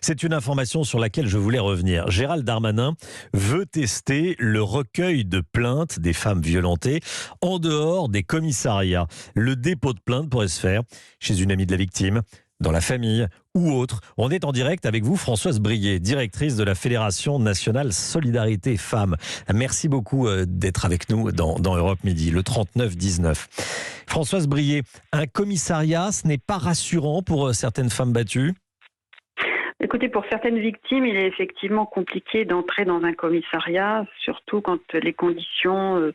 C'est une information sur laquelle je voulais revenir. Gérald Darmanin veut tester le recueil de plaintes des femmes violentées en dehors des commissariats. Le dépôt de plainte pourrait se faire chez une amie de la victime, dans la famille ou autre. On est en direct avec vous, Françoise Brier, directrice de la Fédération nationale Solidarité Femmes. Merci beaucoup d'être avec nous dans Europe Midi, le 39-19. Françoise Brier, un commissariat, ce n'est pas rassurant pour certaines femmes battues ? Écoutez, pour certaines victimes, il est effectivement compliqué d'entrer dans un commissariat, surtout quand les conditions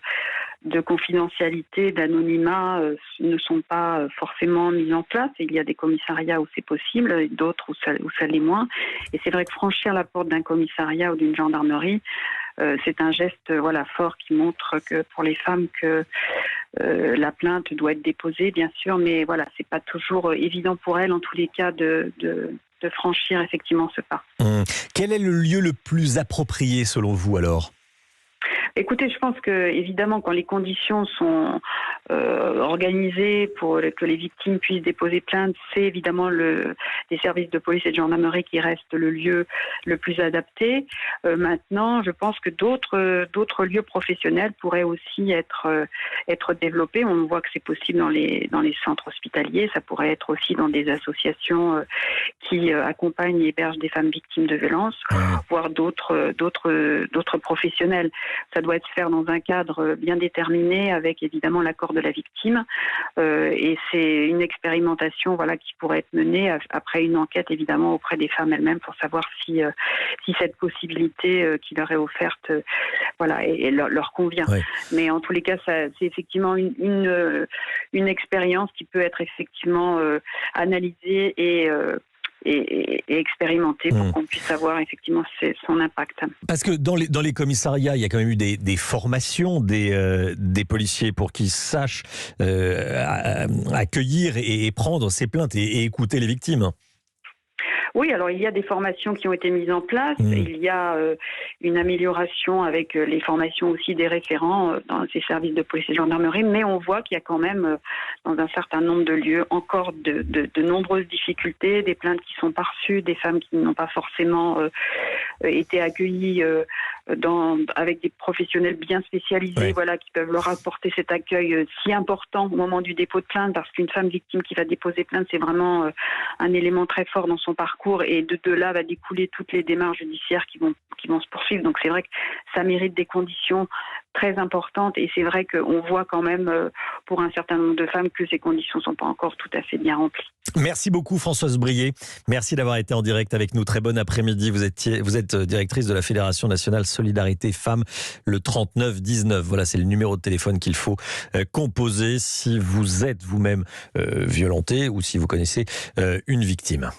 de confidentialité, d'anonymat ne sont pas forcément mises en place. Il y a des commissariats où c'est possible, et d'autres où ça l'est moins. Et c'est vrai que franchir la porte d'un commissariat ou d'une gendarmerie, c'est un geste fort qui montre que pour les femmes que la plainte doit être déposée, bien sûr, mais c'est pas toujours évident pour elles, en tous les cas, de franchir effectivement ce pas. Quel est le lieu le plus approprié selon vous alors ? Écoutez, je pense que évidemment, quand les conditions sont organisées pour que les victimes puissent déposer plainte, c'est évidemment les services de police et de gendarmerie qui restent le lieu le plus adapté. Maintenant, je pense que d'autres lieux professionnels pourraient aussi être développés. On voit que c'est possible dans les centres hospitaliers. Ça pourrait être aussi dans des associations qui accompagnent et hébergent des femmes victimes de violences, voire d'autres professionnels. Ça doit se faire dans un cadre bien déterminé, avec évidemment l'accord de la victime. Et c'est une expérimentation qui pourrait être menée après une enquête évidemment auprès des femmes elles-mêmes pour savoir si cette possibilité qui leur est offerte leur convient. Oui. Mais en tous les cas, c'est effectivement une expérience qui peut être effectivement analysée et expérimenter pour qu'on puisse savoir effectivement son impact. Parce que dans les commissariats, il y a quand même eu des formations des policiers pour qu'ils sachent accueillir et prendre ces plaintes et écouter les victimes. Oui, alors il y a des formations qui ont été mises en place. Il y a une amélioration avec les formations aussi des référents dans ces services de police et de gendarmerie, mais on voit qu'il y a quand même dans un certain nombre de lieux encore de nombreuses difficultés, des plaintes qui sont pas reçues, des femmes qui n'ont pas forcément été accueillies avec des professionnels bien spécialisés, qui peuvent leur apporter cet accueil si important au moment du dépôt de plainte, parce qu'une femme victime qui va déposer plainte, c'est vraiment un élément très fort dans son parcours, et de là va découler toutes les démarches judiciaires qui vont se poursuivre. Donc c'est vrai que ça mérite des conditions très importantes, et c'est vrai qu'on voit quand même pour un certain nombre de femmes que ces conditions ne sont pas encore tout à fait bien remplies. Merci beaucoup Françoise Brier, merci d'avoir été en direct avec nous. Très bon après-midi, vous êtes directrice de la Fédération nationale Solidarité Femmes, le 39-19. Voilà, c'est le numéro de téléphone qu'il faut composer si vous êtes vous-même violenté ou si vous connaissez une victime.